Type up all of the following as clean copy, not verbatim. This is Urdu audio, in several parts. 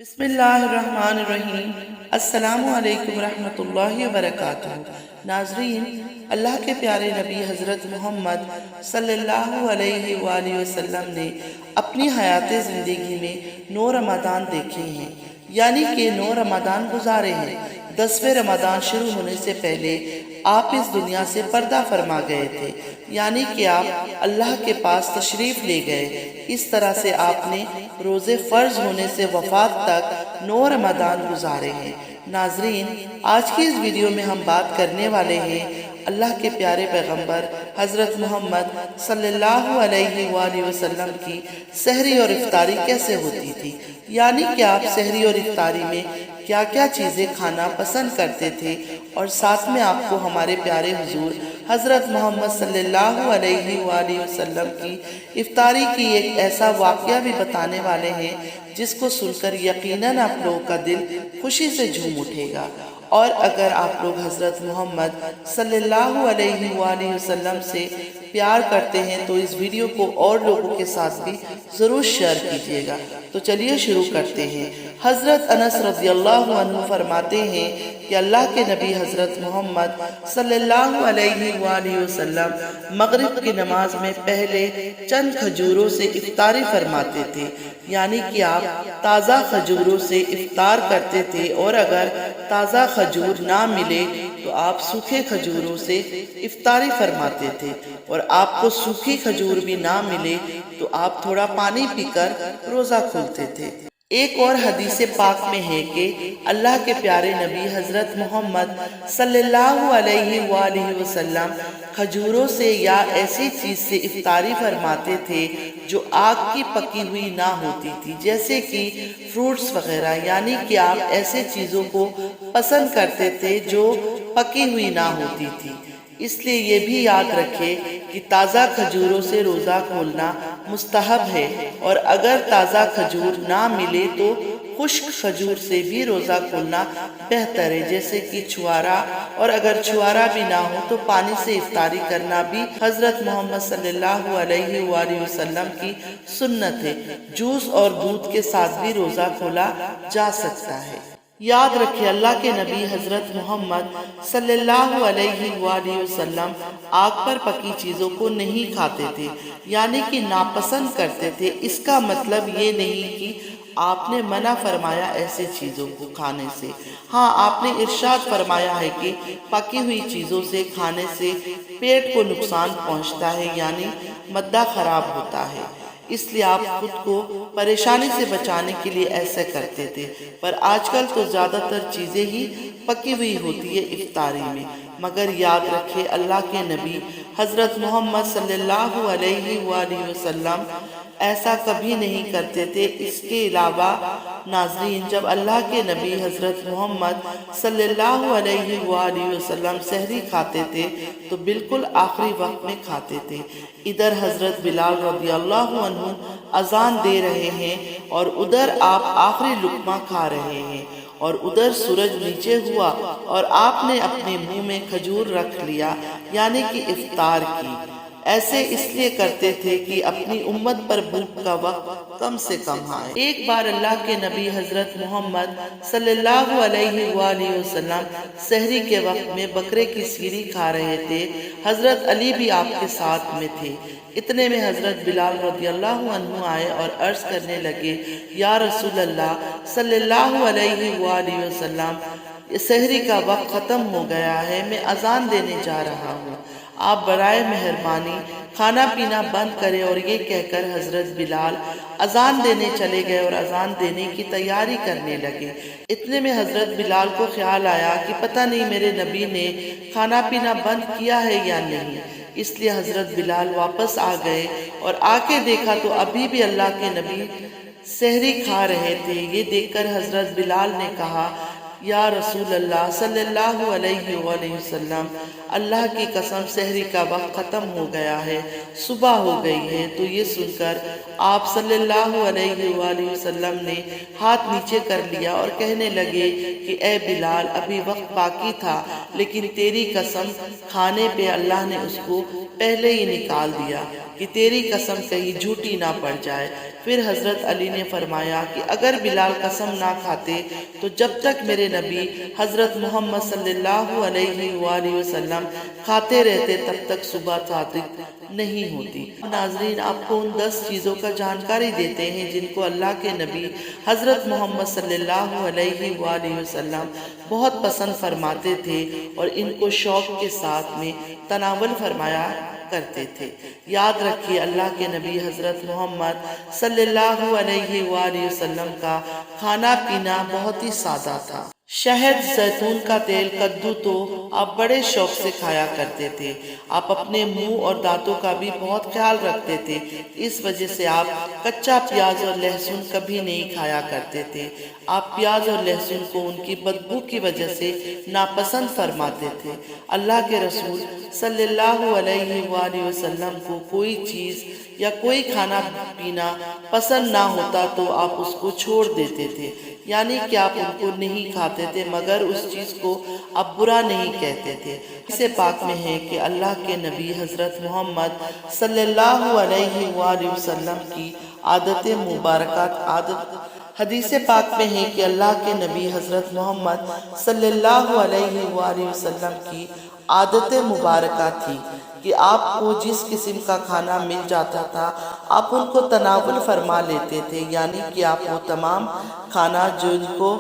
بسم اللہ الرحمن الرحیم۔ السلام علیکم ورحمۃ اللہ وبرکاتہ۔ ناظرین، اللہ کے پیارے نبی حضرت محمد صلی اللہ علیہ وآلہ وسلم نے اپنی حیات زندگی میں 9 رمضان دیکھے ہیں، یعنی کہ 9 رمضان گزارے ہیں۔ 10ویں رمضان شروع ہونے سے پہلے آپ اس دنیا سے پردہ فرما گئے تھے، یعنی کہ آپ اللہ کے پاس تشریف لے گئے۔ اس طرح سے آپ نے روزے فرض ہونے سے وفات تک 9 رمضان گزارے ہیں۔ ناظرین، آج کی اس ویڈیو میں ہم بات کرنے والے ہیں اللہ کے پیارے پیغمبر حضرت محمد صلی اللہ علیہ وآلہ وسلم کی سحری اور افطاری کیسے ہوتی تھی، یعنی کہ آپ سحری اور افطاری میں کیا کیا چیزیں کھانا پسند کرتے تھے، اور ساتھ میں آپ کو ہمارے پیارے حضور حضرت محمد صلی اللہ علیہ وآلہ وسلم کی افطاری کی ایک ایسا واقعہ بھی بتانے والے ہیں جس کو سن کر یقیناً آپ لوگوں کا دل خوشی سے جھوم اٹھے گا۔ اور اگر آپ لوگ حضرت محمد صلی اللہ علیہ وآلہ وسلم سے پیار کرتے ہیں تو اس ویڈیو کو اور لوگوں کے ساتھ بھی ضرور شیئر کیجیے گا۔ تو چلیے شروع کرتے ہیں۔ حضرت انس رضی اللہ عنہ فرماتے ہیں کہ اللہ کے نبی حضرت محمد صلی اللہ علیہ وآلہ وسلم مغرب کی نماز میں پہلے چند کھجوروں سے افطاری فرماتے تھے، یعنی کہ آپ تازہ کھجوروں سے افطار کرتے تھے، اور اگر تازہ کھجور نہ ملے تو آپ سوکھے کھجوروں سے افطاری فرماتے تھے، اور آپ کو سوکھی کھجور بھی نہ ملے تو آپ تھوڑا پانی پی کر روزہ کھولتے تھے۔ ایک اور حدیث پاک میں ہے کہ اللہ کے پیارے نبی حضرت محمد صلی اللہ علیہ وآلہ وسلم کھجوروں سے یا ایسی چیز سے افطاری فرماتے تھے جو آگ کی پکی ہوئی نہ ہوتی تھی، جیسے کہ فروٹس وغیرہ، یعنی کہ آپ ایسے چیزوں کو پسند کرتے تھے جو پکی ہوئی نہ ہوتی تھی۔ اس لیے یہ بھی یاد رکھے کہ تازہ کھجوروں سے روزہ کھولنا مستحب ہے، اور اگر تازہ کھجور نہ ملے تو خشک کھجور سے بھی روزہ کھولنا بہتر ہے، جیسے کہ چھوارا، اور اگر چھوارا بھی نہ ہو تو پانی سے افطاری کرنا بھی حضرت محمد صلی اللہ علیہ وآلہ وسلم کی سنت ہے۔ جوس اور دودھ کے ساتھ بھی روزہ کھولا جا سکتا ہے۔ یاد رکھے اللہ کے نبی حضرت محمد صلی اللہ علیہ وآلہ وسلم آگ پر پکی چیزوں کو نہیں کھاتے تھے، یعنی کہ ناپسند کرتے تھے۔ اس کا مطلب یہ نہیں کہ آپ نے منع فرمایا ایسے چیزوں کو کھانے سے۔ ہاں، آپ نے ارشاد فرمایا ہے کہ پکی ہوئی چیزوں سے کھانے سے پیٹ کو نقصان پہنچتا ہے، یعنی معدہ خراب ہوتا ہے، اس لیے آپ خود کو پریشانی سے بچانے کے لیے ایسا کرتے تھے۔ پر آج کل تو زیادہ تر چیزیں ہی پکی ہوئی ہوتی ہے افطاری میں، مگر یاد رکھے اللہ کے نبی حضرت محمد صلی اللہ علیہ وآلہ وسلم ایسا کبھی نہیں کرتے تھے۔ اس کے علاوہ ناظرین، جب اللہ کے نبی حضرت محمد صلی اللہ علیہ وآلہ وسلم سحری کھاتے تھے تو بالکل آخری وقت میں کھاتے تھے۔ ادھر حضرت بلال رضی اللہ عنہ اذان دے رہے ہیں اور ادھر آپ آخری لقمہ کھا رہے ہیں، اور ادھر سورج نیچے ہوا اور آپ نے اپنے منہ میں کھجور رکھ لیا، یعنی کہ افطار کی۔ ایسے اس لیے کرتے تھے کہ اپنی امت پر بھوک کا وقت کم سے کم آئے۔ ایک بار اللہ کے نبی حضرت محمد صلی اللہ علیہ وآلہ وسلم سحری کے وقت میں بکرے کی سیری کھا رہے تھے۔ حضرت علی بھی آپ کے ساتھ میں تھے۔ اتنے میں حضرت بلال رضی اللہ عنہ آئے اور عرض کرنے لگے، یا رسول اللہ صلی اللہ علیہ وآلہ وسلم، سحری کا وقت ختم ہو گیا ہے، میں اذان دینے جا رہا ہوں، آپ برائے مہربانی کھانا پینا بند کریں۔ اور یہ کہہ کر حضرت بلال اذان دینے چلے گئے اور اذان دینے کی تیاری کرنے لگے۔ اتنے میں حضرت بلال کو خیال آیا کہ پتہ نہیں میرے نبی نے کھانا پینا بند کیا ہے یا نہیں، اس لیے حضرت بلال واپس آ گئے اور آ کے دیکھا تو ابھی بھی اللہ کے نبی سحری کھا رہے تھے۔ یہ دیکھ کر حضرت بلال نے کہا، یا رسول اللہ صلی اللہ علیہ وآلہ وسلم، اللہ کی قسم سحری کا وقت ختم ہو گیا ہے، صبح ہو گئی ہے۔ تو یہ سن کر آپ صلی اللہ علیہ وآلہ وسلم نے ہاتھ نیچے کر لیا اور کہنے لگے کہ اے بلال، ابھی وقت باقی تھا، لیکن تیری قسم کھانے پہ اللہ نے اس کو پہلے ہی نکال دیا۔ کہ تیری قسم کہیں جھوٹی نہ پڑ جائے۔ پھر حضرت علی نے فرمایا کہ اگر بلال قسم نہ کھاتے تو جب تک میرے نبی حضرت محمد صلی اللہ علیہ وآلہ وسلم کھاتے رہتے تب تک صبح صادق نہیں ہوتی۔ ناظرین، آپ کو ان 10 چیزوں کا جانکاری دیتے ہیں جن کو اللہ کے نبی حضرت محمد صلی اللہ علیہ وآلہ وسلم بہت پسند فرماتے تھے اور ان کو شوق کے ساتھ میں تناول فرمایا کرتے تھے۔ یاد رکھیے، اللہ کے نبی حضرت محمد صلی اللہ علیہ وآلہ وسلم کا کھانا پینا بہت ہی سادہ تھا۔ شہد، زیتون کا تیل، کدو تو آپ بڑے شوق سے کھایا کرتے تھے۔ آپ اپنے منہ اور دانتوں کا بھی بہت خیال رکھتے تھے، اس وجہ سے آپ کچا پیاز اور لہسن کبھی نہیں کھایا کرتے تھے۔ آپ پیاز اور لہسن کو ان کی بدبو کی وجہ سے ناپسند فرماتے تھے۔ اللہ کے رسول صلی اللہ علیہ وآلہ وسلم کو کوئی چیز یا کوئی کھانا پینا پسند نہ ہوتا تو آپ اس کو چھوڑ دیتے تھے، یعنی کہ آپ ان کو نہیں کھاتے تھے، مگر اس چیز کو آپ برا نہیں کہتے تھے۔ اسے پاک میں ہے کہ اللہ کے نبی حضرت محمد صلی اللہ علیہ وآلہ وسلم کی عادت مبارکات حدیث پاک میں ہے کہ اللہ کے نبی حضرت محمد صلی اللہ علیہ وآلہ وسلم کی عادت مبارکہ تھی کہ آپ کو جس قسم کا کھانا مل جاتا تھا آپ ان کو تناول فرما لیتے تھے، یعنی کہ آپ وہ تمام کھانا جن کو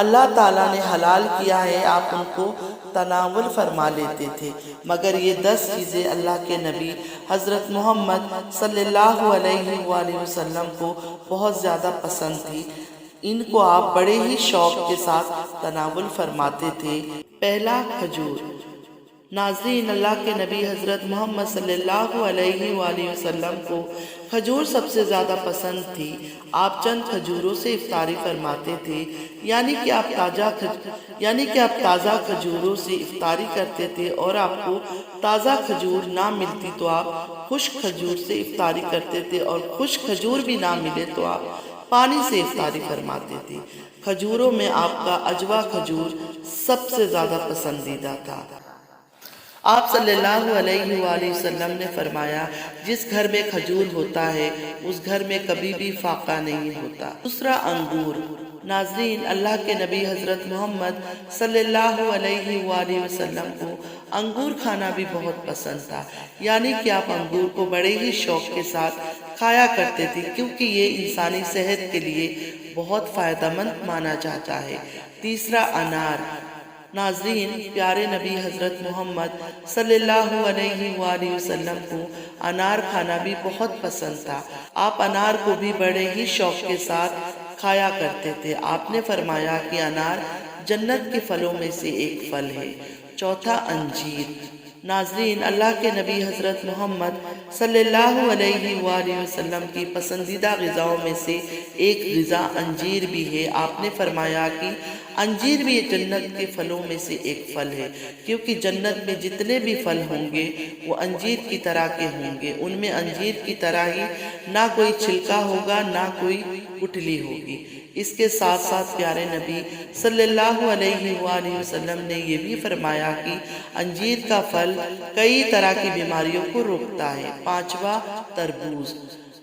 اللہ تعالیٰ نے حلال کیا ہے آپ ان کو تناول فرما لیتے تھے۔ مگر یہ 10 چیزیں اللہ کے نبی حضرت محمد صلی اللہ علیہ وآلہ وسلم کو بہت زیادہ پسند تھی، ان کو آپ بڑے ہی شوق کے ساتھ تناول فرماتے تھے۔ پہلا، کھجور۔ ناظرین، اللہ کے نبی حضرت محمد صلی اللہ علیہ وآلہ وسلم کو کھجور سب سے زیادہ پسند تھی۔ آپ چند کھجوروں سے افطاری فرماتے تھے، یعنی کہ آپ تازہ کھجوروں سے افطاری کرتے تھے، اور آپ کو تازہ کھجور نہ ملتی تو آپ خشک کھجور سے افطاری کرتے تھے، اور خشک کھجور بھی نہ ملے تو آپ پانی سے افطاری فرماتے تھے۔ کھجوروں میں آپ کا عجوا کھجور سب سے زیادہ پسندیدہ تھا۔ آپ صلی اللہ علیہ وآلہ وسلم نے فرمایا، جس گھر میں کھجور ہوتا ہے اس گھر میں کبھی بھی فاقہ نہیں ہوتا۔ دوسرا، انگور۔ ناظرین، اللہ کے نبی حضرت محمد صلی اللہ علیہ وآلہ وسلم کو انگور کھانا بھی بہت پسند تھا، یعنی کہ آپ انگور کو بڑے ہی شوق کے ساتھ کھایا کرتے تھے، کیونکہ یہ انسانی صحت کے لیے بہت فائدہ مند مانا جاتا ہے۔ تیسرا، انار۔ ناظرین، پیارے نبی حضرت محمد صلی اللہ علیہ وآلہ وسلم کو انار کھانا بھی بہت پسند تھا۔ آپ انار کو بھی بڑے ہی شوق کے ساتھ کھایا کرتے تھے۔ آپ نے فرمایا کہ انار جنت کے پھلوں میں سے ایک پھل ہے۔ چوتھا، انجیر۔ ناظرین، اللہ کے نبی حضرت محمد صلی اللہ علیہ وآلہ وسلم کی پسندیدہ غذاؤں میں سے ایک غذا انجیر بھی ہے۔ آپ نے فرمایا کہ انجیر بھی جنت کے پھلوں میں سے ایک پھل ہے، کیونکہ جنت میں جتنے بھی پھل ہوں گے وہ انجیر کی طرح کے ہوں گے، ان میں انجیر کی طرح ہی نہ کوئی چھلکا ہوگا نہ کوئی گٹھلی ہوگی۔ اس کے ساتھ ساتھ پیارے نبی صلی اللہ علیہ وآلہ وسلم نے یہ بھی فرمایا کہ انجیر کا پھل کئی طرح کی بیماریوں کو روکتا ہے۔ پانچواں، تربوز۔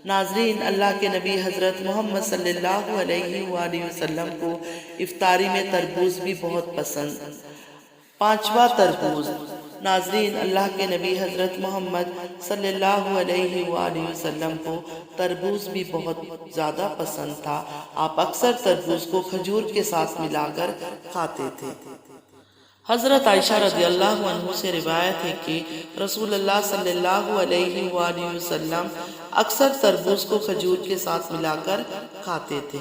ناظرین، اللہ کے نبی حضرت محمد صلی اللہ علیہ وآلہ وسلم کو افطاری میں تربوز بھی بہت پسند۔ پانچواں، تربوز۔ ناظرین، اللہ کے نبی حضرت محمد صلی اللہ علیہ وآلہ وسلم کو تربوز بھی بہت زیادہ پسند تھا۔ آپ اکثر تربوز کو کھجور کے ساتھ ملا کر کھاتے تھے۔ حضرت عائشہ رضی اللہ عنہ سے روایت ہے کہ رسول اللہ صلی اللہ علیہ وآلہ وسلم اکثر تربوز کو کھجور کے ساتھ ملا کر کھاتے تھے۔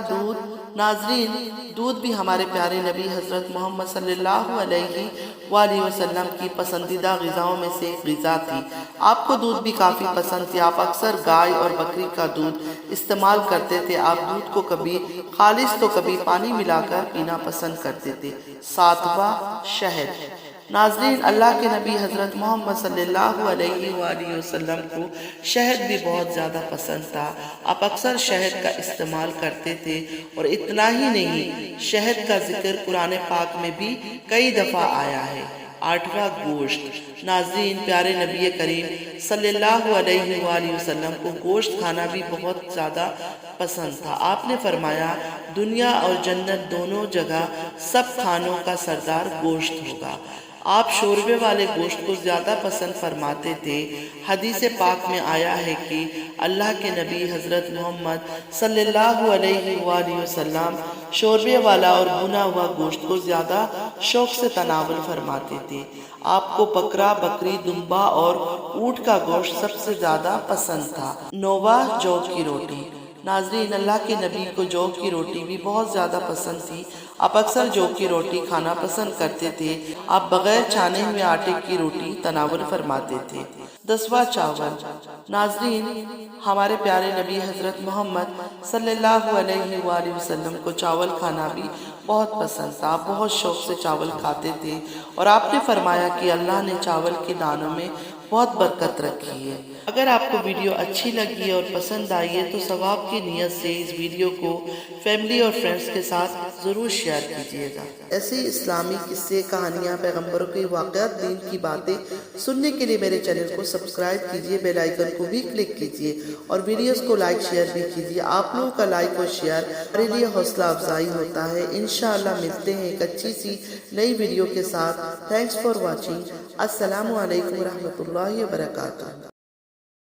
دودھ۔ ناظرین، دودھ بھی ہمارے پیارے نبی حضرت محمد صلی اللہ علیہ وآلہ وسلم کی پسندیدہ غذاؤں میں سے غذا تھی۔ آپ کو دودھ بھی کافی پسند تھی۔ آپ اکثر گائے اور بکری کا دودھ استعمال کرتے تھے۔ آپ دودھ کو کبھی خالص تو کبھی پانی ملا کر پینا پسند کرتے تھے۔ ساتواں، شہد۔ ناظرین، اللہ کے نبی حضرت محمد صلی اللہ علیہ وآلہ وسلم کو شہد بھی بہت زیادہ پسند تھا۔ آپ اکثر شہد کا استعمال کرتے تھے، اور اتنا ہی نہیں، شہد کا ذکر قرآن پاک میں بھی کئی دفعہ آیا ہے۔ 8واں گوشت۔ ناظرین، پیارے نبی کریم صلی اللہ علیہ وآلہ وسلم کو گوشت کھانا بھی بہت زیادہ پسند تھا۔ آپ نے فرمایا دنیا اور جنت دونوں جگہ سب کھانوں کا سردار گوشت ہوگا۔ آپ شوربے والے گوشت کو زیادہ پسند فرماتے تھے۔ حدیث پاک میں آیا ہے کہ اللہ کے نبی حضرت محمد صلی اللہ علیہ وآلہ وسلم شوربے والا اور بھنا ہوا گوشت کو زیادہ شوق سے تناول فرماتے تھے۔ آپ کو بکرا، بکری، دمبا اور اونٹ کا گوشت سب سے زیادہ پسند تھا۔ 9واں جو کی روٹی۔ ناظرین، اللہ کے نبی کو جو کی روٹی بھی بہت زیادہ پسند تھی۔ آپ اکثر جو کی روٹی کھانا پسند کرتے تھے۔ آپ بغیر چھانے ہوئے آٹے کی روٹی تناول فرماتے تھے۔ 10واں چاول۔ ناظرین، ہمارے پیارے نبی حضرت محمد صلی اللہ علیہ وآلہ وسلم کو چاول کھانا بھی بہت پسند تھا۔ آپ بہت شوق سے چاول کھاتے تھے اور آپ نے فرمایا کہ اللہ نے چاول کے دانوں میں بہت برکت رکھی ہے۔ اگر آپ کو ویڈیو اچھی لگی اور پسند آئی ہے تو ثواب کی نیت سے اس ویڈیو کو فیملی اور فرینڈز کے ساتھ ضرور شیئر کیجیے گا۔ ایسے اسلامی قصے، کہانیاں، پیغمبروں کے واقعات، دین کی باتیں سننے کے لیے میرے چینل کو سبسکرائب کیجیے، بیل آئیکن کو بھی کلک کیجیے اور ویڈیوز کو لائک شیئر بھی کیجیے۔ آپ لوگوں کا لائک اور شیئر میرے لیے حوصلہ افزائی ہوتا ہے۔ انشاءاللہ ملتے ہیں ایک اچھی سی نئی ویڈیو کے ساتھ۔ Thanks for watching. السلام علیکم ورحمۃ اللہ وبرکاتہ۔